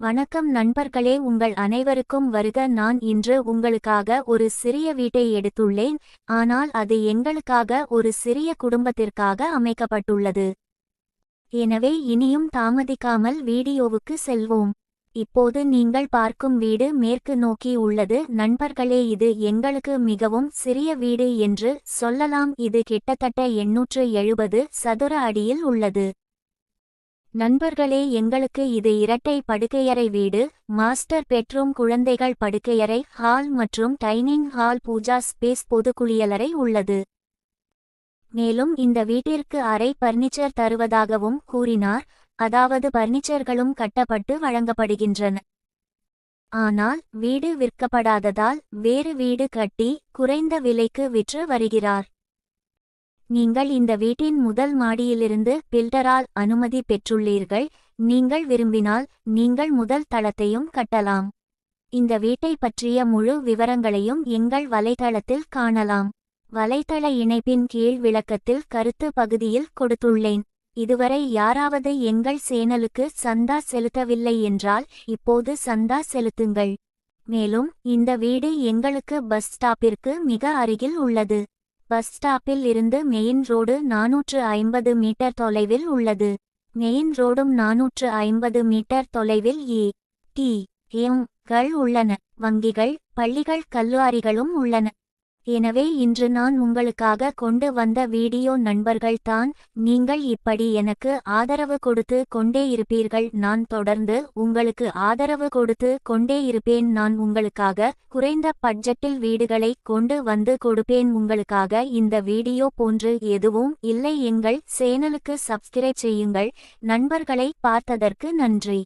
வணக்கம் நண்பர்களே, உங்கள் அனைவருக்கும் வருக. நான் இன்று உங்களுக்காக ஒரு சிறிய வீட்டை எடுத்துள்ளேன். ஆனால் அது எங்களுக்காக ஒரு சிறிய குடும்பத்திற்காக அமைக்கப்பட்டுள்ளது. எனவே இனியும் தாமதிக்காமல் வீடியோவுக்கு செல்வோம். இப்போது நீங்கள் பார்க்கும் வீடு மேற்கு நோக்கி உள்ளது. நண்பர்களே, இது எங்களுக்கு மிகவும் சிறிய வீடு என்று சொல்லலாம். இது கிட்டத்தட்ட 870 சதுர அடியில் உள்ளது. நண்பர்களே, எங்களுக்கு இது இரட்டை படுக்கையறை வீடு, மாஸ்டர் பெட்ரூம், குழந்தைகள் படுக்கையறை, ஹால் மற்றும் டைனிங் ஹால், பூஜா ஸ்பேஸ், பொது குளியலறை உள்ளது. மேலும் இந்த வீட்டிற்கு அறை பர்னிச்சர் தருவதாகவும் கூறினார். அதாவது பர்னிச்சர்களும் கட்டப்பட்டு வழங்கப்படுகின்றன. ஆனால் வீடு விற்கப்படாததால் வேறு வீடு கட்டி குறைந்த விலைக்கு விற்று வருகிறார். நீங்கள் இந்த வீட்டின் முதல் மாடியிலிருந்து பில்டரால் அனுமதி பெற்றுள்ளீர்கள். நீங்கள் விரும்பினால் நீங்கள் முதல் தளத்தையும் கட்டலாம். இந்த வீட்டை பற்றிய முழு விவரங்களையும் எங்கள் வலைத்தளத்தில் காணலாம். வலைத்தள இணைப்பின் கீழ் விளக்கத்தில் கருத்து பகுதியில் கொடுத்துள்ளேன். இதுவரை யாராவது எங்கள் சேனலுக்கு சந்தா செலுத்தவில்லை என்றால் இப்போது சந்தா செலுத்துங்கள். மேலும் இந்த வீடு எங்களுக்கு பஸ் ஸ்டாப்பிற்கு மிக அருகில் உள்ளது. பஸ் ஸ்டாப்பில் இருந்து மெயின் ரோடு 450 மீட்டர் தொலைவில் உள்ளது. மெயின் ரோடும் 450 மீட்டர் தொலைவில் கள் உள்ளன. வங்கிகள், பள்ளிகள், கல்லூரிகளும் உள்ளன. எனவே இன்று நான் உங்களுக்காக கொண்டு வந்த வீடியோ நண்பர்கள் தான். நீங்கள் இப்படி எனக்கு ஆதரவு கொடுத்து கொண்டே இருப்பீர்கள். நான் தொடர்ந்து உங்களுக்கு ஆதரவு கொடுத்து கொண்டே இருப்பேன். நான் உங்களுக்காக குறைந்த பட்ஜெட்டில் வீடுகளை கொண்டு வந்து கொடுப்பேன். உங்களுக்காக இந்த வீடியோ போன்று எதுவும் இல்லை. எங்கள் சேனலுக்கு சப்ஸ்கிரைப் செய்யுங்கள். நண்பர்களை பார்த்ததற்கு நன்றி.